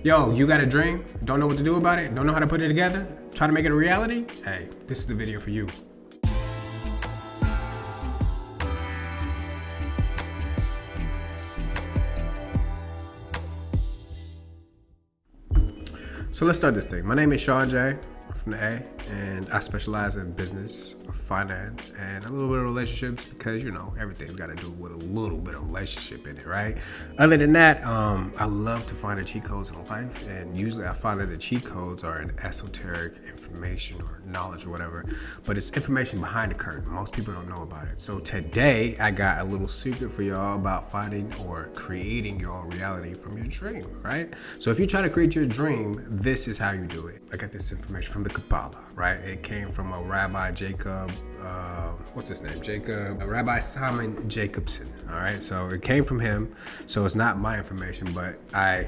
Yo, you got a dream? Don't know what to do about it? Don't know how to put it together? Try to make it a reality? Hey, this is the video for you. So let's start this thing. My name is Sean J. from the A, and I specialize in business, finance, and a little bit of relationships because, you know, everything's got to do with a little bit of relationship in it, right? Other than that, I love to find the cheat codes in life, and usually I find that the cheat codes are in esoteric information or knowledge or whatever, but it's information behind the curtain. Most people don't know about it. So today, I got a little secret for y'all about finding or creating your own reality from your dream, right? So if you're trying to create your dream, this is how you do it. I got this information from the Kabbalah, right? It came from a Rabbi Jacob, Rabbi Simon Jacobson, all right? So it came from him, so it's not my information, but I,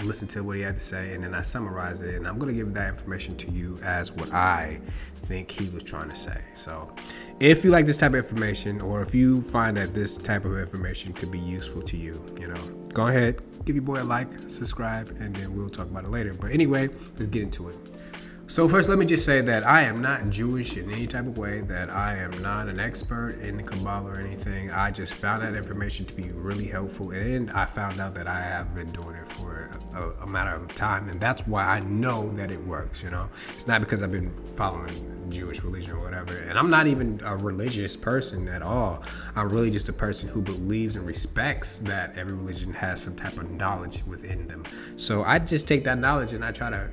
listened to what he had to say, and then I summarized it, and I'm gonna give that information to you as what I think he was trying to say. So if you like this type of information, or if you find that this type of information could be useful to you, go ahead, give your boy a like, subscribe, and then we'll talk about it later. But anyway, let's get into it. So first, let me just say that I am not Jewish in any type of way, that I am not an expert in the Kabbalah or anything. I just found that information to be really helpful, and I found out that I have been doing it for a matter of time, and that's why I know that it works, It's not because I've been following Jewish religion or whatever, and I'm not even a religious person at all. I'm really just a person who believes and respects that every religion has some type of knowledge within them. So I just take that knowledge and I try to,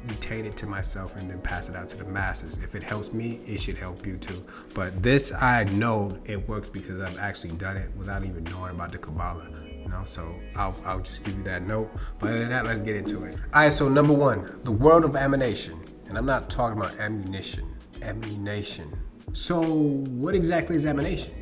retain it to myself and then pass it out to the masses. If it helps me, it should help you too. But this, I know it works because I've actually done it without even knowing about the Kabbalah. So I'll just give you that note. But other than that, let's get into it. All right, so number one, the world of emanation. And I'm not talking about ammunition. Emanation. So what exactly is emanation?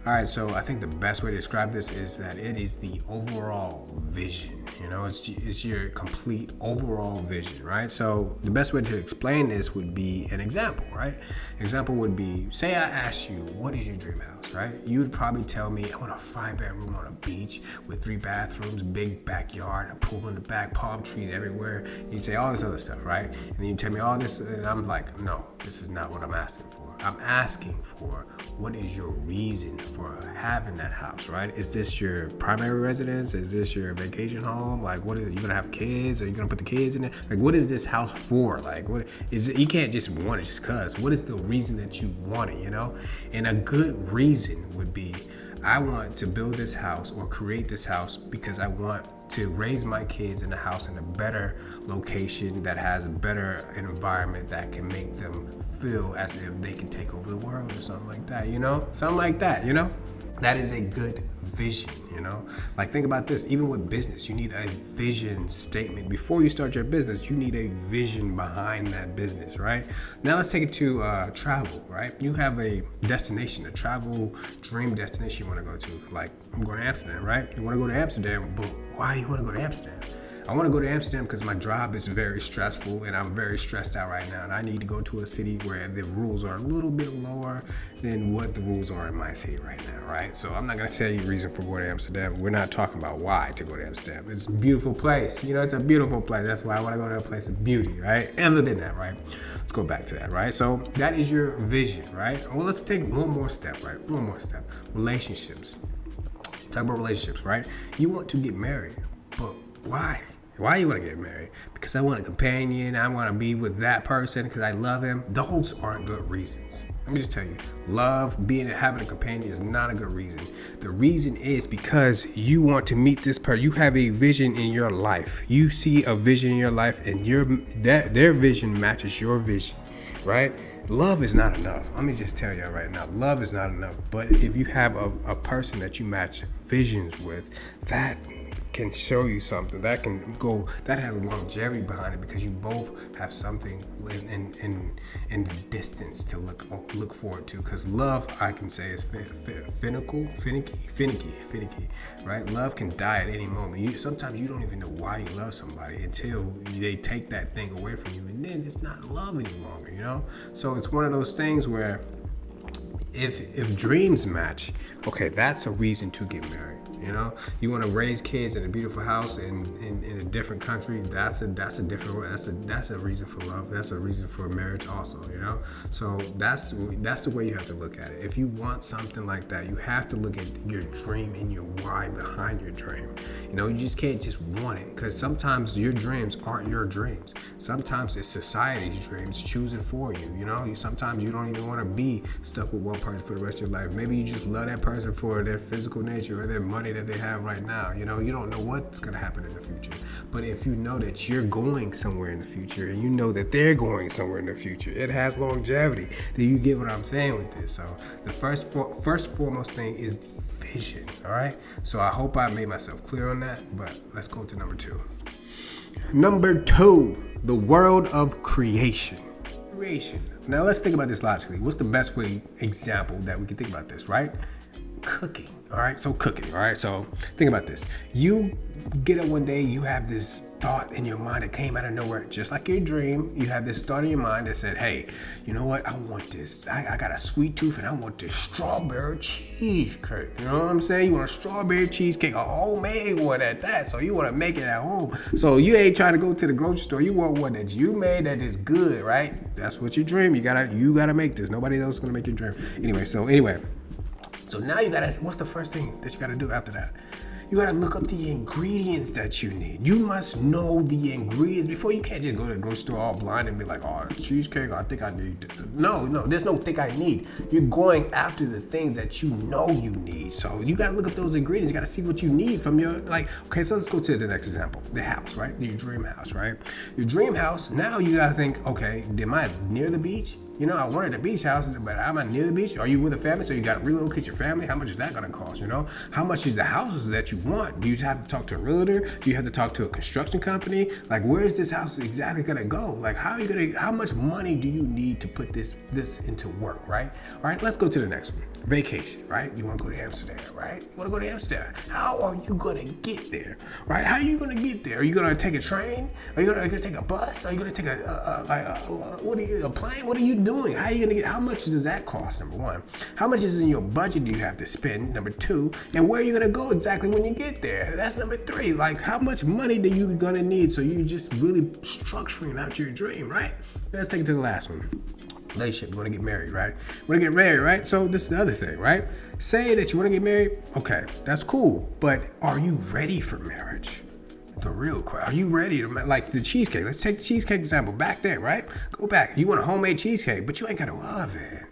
All right, so I think the best way to describe this is that it is the overall vision. It's your complete overall vision, right? So the best way to explain this would be an example, right? Example would be, say I asked you, what is your dream house, right? You would probably tell me, I want a 5-bedroom on a beach with 3 bathrooms, big backyard, a pool in the back, palm trees everywhere. And you say all this other stuff, right? And then you tell me all this, and I'm like, no, this is not what I'm asking for. I'm asking for, what is your reason for having that house, right? Is this your primary residence? Is this your vacation home? Like, what is it? You gonna have kids? Are you gonna put the kids in it? Like, what is this house for? Like, what is it? You can't just want it just cause. What is the reason that you want it, And a good reason would be, I want to build this house or create this house because I want to raise my kids in a house in a better location that has a better environment that can make them feel as if they can take over the world or something like that, Something like that, That is a good vision, Like, think about this. Even with business, you need a vision statement. Before you start your business, you need a vision behind that business, right? Now let's take it to travel, right? You have a destination, a travel dream destination you want to go to. Like, I'm going to Amsterdam, right? You want to go to Amsterdam, but why you want to go to Amsterdam? I want to go to Amsterdam because my job is very stressful and I'm very stressed out right now. And I need to go to a city where the rules are a little bit lower than what the rules are in my city right now, right? So I'm not going to tell you the reason for going to Amsterdam. We're not talking about why to go to Amsterdam. It's a beautiful place. It's a beautiful place. That's why I want to go to a place of beauty, right? Other than that, right? Let's go back to that, right? So that is your vision, right? Well, let's take one more step, right? One more step. Relationships. Talk about relationships, right? You want to get married, but why? Why you want to get married? Because I want a companion. I want to be with that person because I love him. Those aren't good reasons. Let me just tell you, having a companion is not a good reason. The reason is because you want to meet this person. You have a vision in your life. You see a vision in your life, and their vision matches your vision, right? Love is not enough. Let me just tell you right now, love is not enough. But if you have a person that you match visions with, that can show you something that has longevity behind it because you both have something in the distance to look forward to. Because love, I can say, is finicky, right? Love can die at any moment. Sometimes you don't even know why you love somebody until they take that thing away from you, and then it's not love any longer, So it's one of those things where if dreams match, okay, that's a reason to get married. You know, you want to raise kids in a beautiful house in a different country. That's a reason for love. That's a reason for marriage also. You know, so that's the way you have to look at it. If you want something like that, you have to look at your dream and your why behind your dream. You know, you just can't just want it, because sometimes your dreams aren't your dreams. Sometimes it's society's dreams choosing for you. You know, sometimes you don't even want to be stuck with one person for the rest of your life. Maybe you just love that person for their physical nature or their money that they have right now. You know, you don't know what's going to happen in the future. But if you know that you're going somewhere in the future, and you know that they're going somewhere in the future, it has longevity. Do you get what I'm saying with this? So the first foremost thing is the vision. All right. So I hope I made myself clear on that. But let's go to number 2. Number 2, the world of creation. Now let's think about this logically. What's the best way example that we can think about this, right? Cooking. All right. So cooking. All right. So think about this. You get up one day, you have this thought in your mind that came out of nowhere, just like your dream. You have this thought in your mind that said, hey, you know what? I want this. I got a sweet tooth and I want this strawberry cheesecake. You know what I'm saying? You want a strawberry cheesecake, a homemade one at that. So you want to make it at home. So you ain't trying to go to the grocery store. You want one that you made that is good, right? That's what your dream. You gotta make this. Nobody else is gonna make your dream. Anyway, so now what's the first thing that you gotta do after that? You gotta look up the ingredients that you need. You must know the ingredients before. You can't just go to the grocery store all blind and be like, oh, cheesecake, I think I need. No, there's no think I need. You're going after the things that you know you need. So you gotta look up those ingredients. You gotta see what you need from your, okay, so let's go to the next example. The house, right? Your dream house, right? Your dream house, now you gotta think, okay, am I near the beach? You know, I wanted a beach house, but am I near the beach? Are you with a family? So you got to relocate your family? How much is that going to cost, you know? How much is the houses that you want? Do you have to talk to a realtor? Do you have to talk to a construction company? Like, where is this house exactly going to go? Like, how much money do you need to put this into work, right? All right, let's go to the next one. Vacation, right? You want to go to Amsterdam, right? You want to go to Amsterdam. How are you going to get there, right? How are you going to get there? Are you going to take a train? Are you going to take a bus? Are you going to take a plane? What are you doing? How are you going to how much does that cost, number 1? How much is in your budget do you have to spend, number 2? And where are you going to go exactly when you get there? That's number 3. Like, how much money do you going to need? So you're just really structuring out your dream, right? Let's take it to the last one. Relationship, you want to get married, right? You want to get married, right? So this is the other thing, right? Say that you want to get married. Okay, that's cool. But are you ready for marriage? The real question. Are you ready to, like the cheesecake? Let's take the cheesecake example back there, right? Go back. You want a homemade cheesecake, but you ain't got an oven.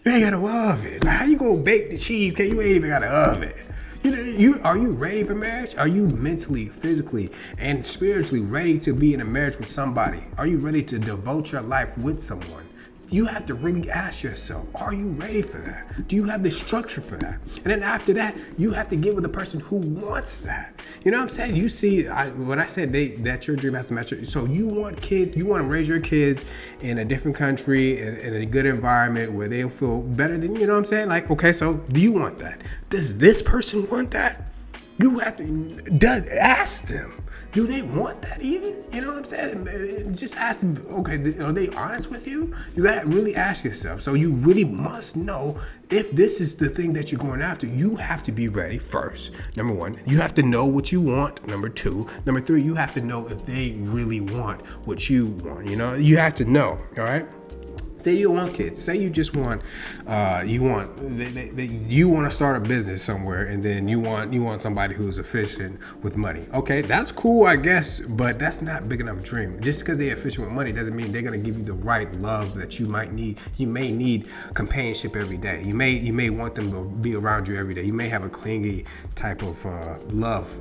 You ain't got an oven. Like, how you gonna bake the cheesecake? You ain't even got an oven. Are you ready for marriage? Are you mentally, physically, and spiritually ready to be in a marriage with somebody? Are you ready to devote your life with someone? You have to really ask yourself, are you ready for that? Do you have the structure for that? And then after that, you have to get with a person who wants that. You know what I'm saying? You see, when I said that your dream has to match, so you want kids, you want to raise your kids in a different country, in a good environment where they'll feel better than, you know what I'm saying? Like, okay, so do you want that? Does this person want that? You have to ask them. Do they want that even? You know what I'm saying? Just ask them, okay, are they honest with you? You gotta really ask yourself. So you really must know if this is the thing that you're going after. You have to be ready first. Number 1, you have to know what you want. Number 2, number 3, you have to know if they really want what you want. You know, you have to know, all right? Say you don't want kids. Say you just want, you want to start a business somewhere, and then you want somebody who's efficient with money. Okay, that's cool, I guess, but that's not big enough dream. Just because they're efficient with money doesn't mean they're gonna give you the right love that you might need. You may need companionship every day. You may want them to be around you every day. You may have a clingy type of love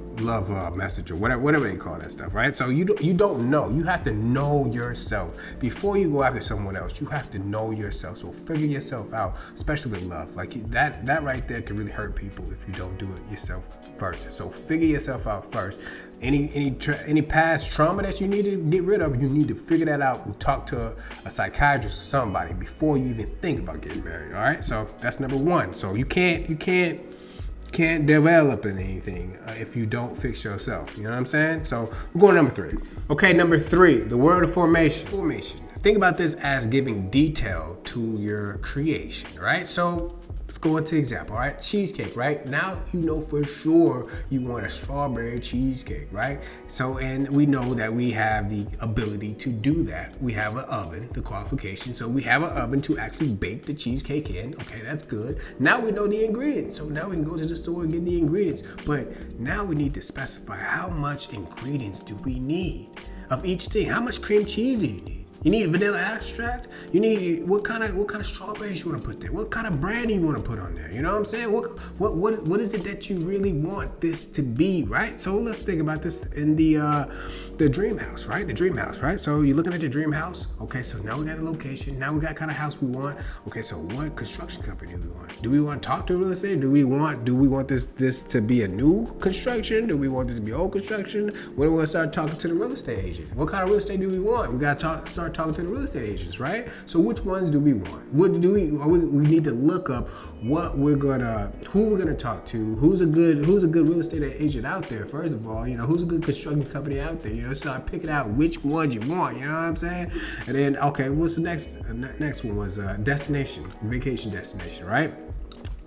message or whatever they call that stuff, right? So you don't know. You have to know yourself before you go after someone else. You have to know yourself. So figure yourself out, especially with love. Like that right there can really hurt people if you don't do it yourself first. So figure yourself out first. Any past trauma that you need to get rid of, you need to figure that out and talk to a psychiatrist or somebody before you even think about getting married. All right. So that's number 1. So you can't develop in anything if you don't fix yourself. You know what I'm saying? So we're going to number 3. Okay, number 3, the word of formation. Think about this as giving detail to your creation, right? So let's go into example, all right? Cheesecake, right? Now you know for sure you want a strawberry cheesecake, right? So, and we know that we have the ability to do that. We have an oven, the qualification. So we have an oven to actually bake the cheesecake in. Okay, that's good. Now we know the ingredients. So now we can go to the store and get the ingredients. But now we need to specify how much ingredients do we need of each thing. How much cream cheese do you need? You need vanilla extract. You need what kind of strawberries you want to put there? What kind of brandy you want to put on there? You know what I'm saying? What is it that you really want this to be, right? So let's think about this in the dream house, right? The dream house, right? So you're looking at your dream house. Okay, so now we got a location. Now we got kind of house we want. Okay, so what construction company do we want? Do we want to talk to real estate? Do we want this to be a new construction? Do we want this to be old construction? When do we want to start talking to the real estate agent? What kind of real estate do we want? We got to start talking to the real estate agents, right? So which ones do we want? What do we need to look up who we're gonna talk to, who's a good real estate agent out there, first of all, who's a good construction company out there, start picking out which ones you want, you know what I'm saying? And then, okay, what's the next one was vacation destination, right?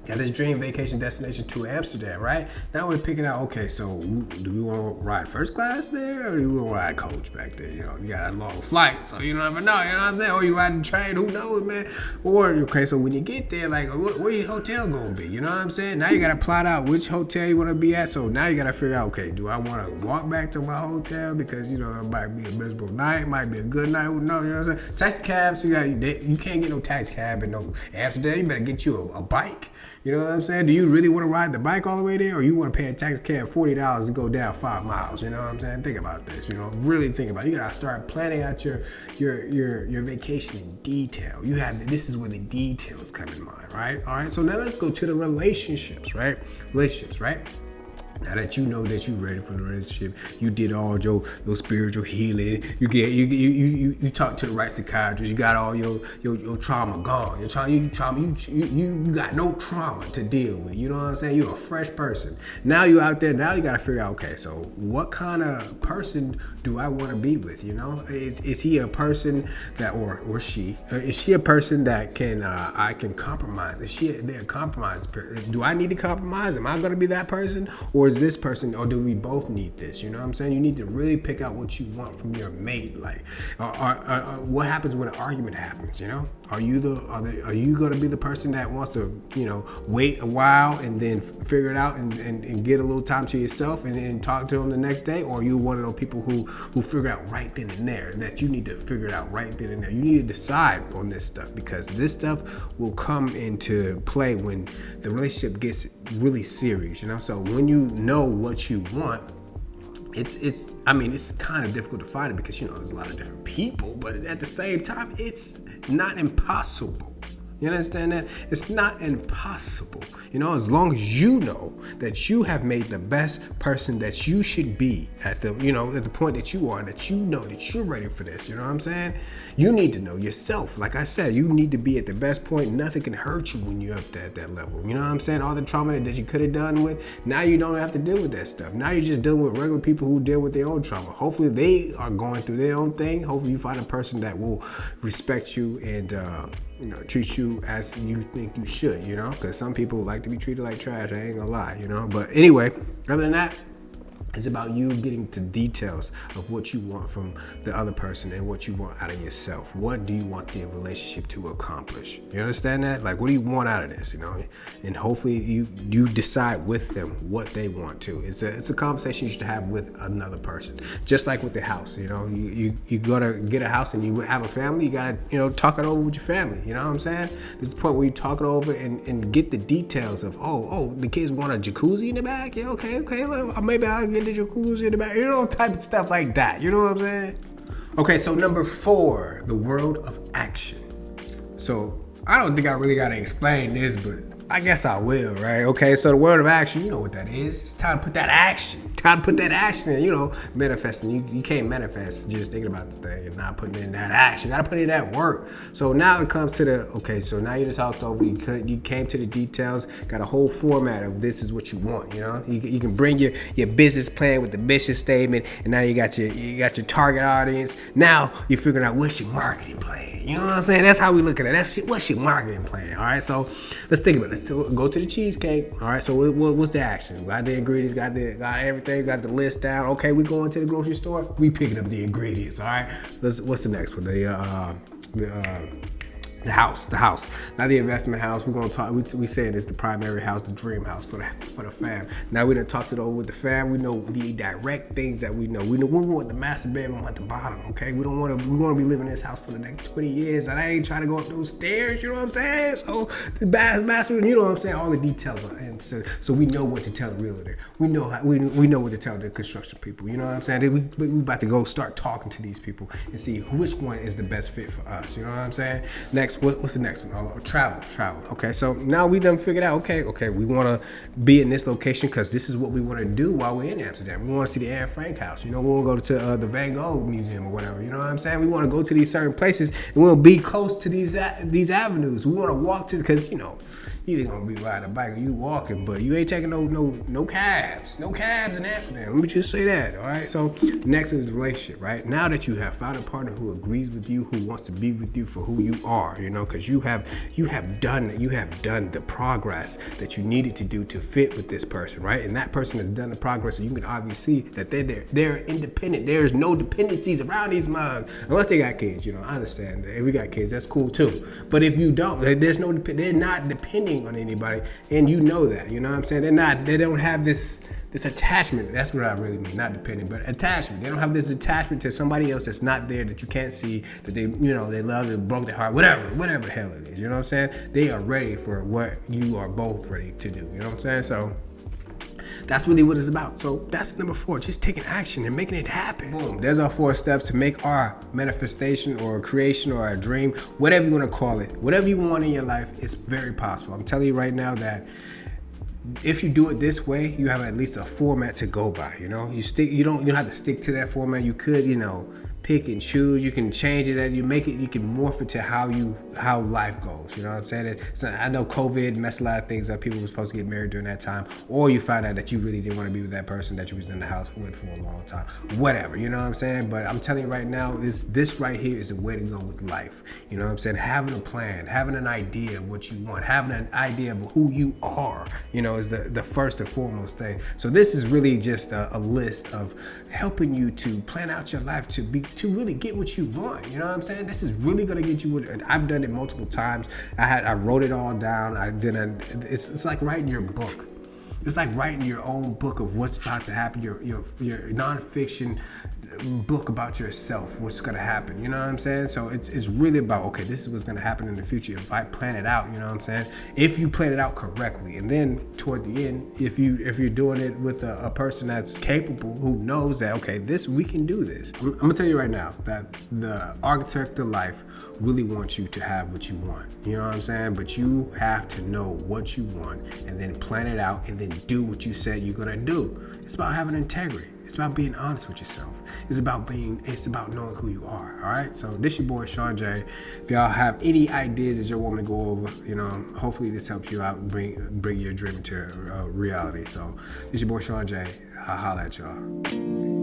Got this dream vacation destination to Amsterdam, right? Now we're picking out, okay, so do we want to ride first class there or do we want to ride coach back there? You got a long flight, so you never know, you know what I'm saying? Or you riding the train, who knows, man? Or, okay, so when you get there, like, where your hotel going to be? You know what I'm saying? Now you got to plot out which hotel you want to be at. So now you got to figure out, okay, do I want to walk back to my hotel because, it might be a miserable night, might be a good night, who knows, you know what I'm saying? Taxi cabs, you can't get no taxi cab in no Amsterdam. You better get you a bike. You know what I'm saying? Do you really want to ride the bike all the way there, or you want to pay a taxi cab $40 to go down 5 miles? You know what I'm saying? Think about this. Really think about it. You gotta start planning out your vacation in detail. This is where the details come in mind, right? All right. So now let's go to the relationships, right? Now that you know that you're ready for the relationship, you did all your spiritual healing. You talk to the right psychiatrist. You got all your trauma gone. You got no trauma to deal with. You know what I'm saying? You're a fresh person. Now you're out there. Now you got to figure out, okay, so what kind of person do I want to be with? Is he a person that or she? Is she a person that I can compromise? Is she a compromise? Do I need to compromise? Am I going to be that person, or is this person, or do we both need this? You know what I'm saying? You need to really pick out what you want from your mate. Like, what happens when an argument happens? Are you going to be the person that wants to, wait a while and then figure it out and get a little time to yourself and then talk to them the next day? Or are you one of those people who figure out right then and there that you need to figure it out right then and there? You need to decide on this stuff, because this stuff will come into play when the relationship gets really serious, So when you know what you want, it's kind of difficult to find it because, there's a lot of different people, but at the same time, it's not impossible. You understand that? It's not impossible. As long as you know that you have made the best person that you should be at the point that you are, that you know that you're ready for this. You know what I'm saying? You need to know yourself. Like I said, you need to be at the best point. Nothing can hurt you when you're up at that level. You know what I'm saying? All the trauma that you could have done with, now you don't have to deal with that stuff. Now you're just dealing with regular people who deal with their own trauma. Hopefully they are going through their own thing. Hopefully you find a person that will respect you and treat you as you think you should, because some people like to be treated like trash. I ain't gonna lie, But anyway, other than that, it's about you getting to details of what you want from the other person and what you want out of yourself. What do you want the relationship to accomplish? You understand that? Like, what do you want out of this, And hopefully you decide with them what they want to. It's a conversation you should have with another person. Just like with the house, you gotta get a house and you have a family, you gotta, talk it over with your family. You know what I'm saying? This is the point where you talk it over and get the details of, the kids want a jacuzzi in the back? Yeah, okay, well, maybe I'll get the jacuzzi in the back, type of stuff like that. You know what I'm saying? Okay, so number 4, the world of action. So I don't think I really gotta explain this, but I guess I will, right? Okay, so the word of action, you know what that is. It's time to put that action. Time to put that action in, manifesting. You can't manifest just thinking about the thing and not putting in that action. You gotta put in that work. So now it comes to so now you just talked over, you came to the details, got a whole format of this is what you want, You can bring your business plan with the mission statement, and now you got your target audience. Now you're figuring out what's your marketing plan. You know what I'm saying? That's how we look at it. That's what's your marketing plan, all right? So let's think about it. Let's go to the cheesecake, all right? So what's the action? Got the ingredients, got everything, got the list down. Okay, we going to the grocery store. We picking up the ingredients, all right? What's the next one? The house, not the investment house. We're gonna talk. We saying it's the primary house, the dream house for the fam. Now we done talked it over with the fam. We know the direct things that we know. We want the master bedroom at the bottom. Okay, we want to be living in this house for the next 20 years, and I ain't trying to go up those stairs. You know what I'm saying? So the bathroom, you know what I'm saying? All the details are, and so we know what to tell the realtor. We know what to tell the construction people. You know what I'm saying? We about to go start talking to these people and see which one is the best fit for us. You know what I'm saying? Next. What's the next one? Travel. Okay, so now we done figured out, okay, we want to be in this location because this is what we want to do while we're in Amsterdam. We want to see the Anne Frank house. We want to go to the Van Gogh Museum or whatever. You know what I'm saying? We want to go to these certain places and we'll be close to these avenues. We want to walk to, because, you ain't gonna be riding a bike or you walking, but you ain't taking no cabs in Amsterdam. Let me just say that, all right? So next is the relationship, right? Now that you have found a partner who agrees with you, who wants to be with you for who you are, because you have done the progress that you needed to do to fit with this person, right? And that person has done the progress, so you can obviously see that they're independent. There's no dependencies around these mugs, unless they got kids. I understand. If we got kids, that's cool too. But if you don't, they're not depending on anybody, and you know that. You know what I'm saying? They don't have this attachment. That's what I really mean, not dependent, but attachment. They don't have this attachment to somebody else that's not there, that you can't see, that they love, it broke their heart, whatever the hell it is. You know what I'm saying? They are ready for what you are both ready to do. You know what I'm saying? So that's really what it's about. So that's number 4, just taking action and making it happen. Boom. There's our 4 steps to make our manifestation or creation or a dream, whatever you want to call it, whatever you want in your life, it's very possible. I'm telling you right now that if you do it this way, you have at least a format to go by. You don't have to stick to that format. You could, pick and choose. You can change it. You can morph it to how life goes. You know what I'm saying? I know COVID messed a lot of things up. People were supposed to get married during that time, or you find out that you really didn't want to be with that person that you was in the house with for a long time. Whatever, you know what I'm saying? But I'm telling you right now, this right here is the way to go with life. You know what I'm saying? Having a plan, having an idea of what you want, having an idea of who you are, is the first and foremost thing. So this is really just a list of helping you to plan out your life to really get what you want. You know what I'm saying? This is really gonna get you. I've done it multiple times. I wrote it all down. It's like writing your book. It's like writing your own book of what's about to happen. Your nonfiction book about yourself, what's gonna happen. You know what I'm saying? So it's really about, okay, this is what's gonna happen in the future if I plan it out. You know what I'm saying? If you plan it out correctly, and then toward the end, if you're doing it with a person that's capable, who knows that, okay, we can do this. I'm gonna tell you right now that the architect of life really wants you to have what you want. You know what I'm saying? But you have to know what you want and then plan it out and then do what you said you're gonna do. It's about having integrity. It's about being honest with yourself. It's about knowing who you are. All right. So this your boy Sean J. If y'all have any ideas that you want me to go over, hopefully this helps you out, bring your dream into reality. So this your boy Sean J. I'll holla at y'all.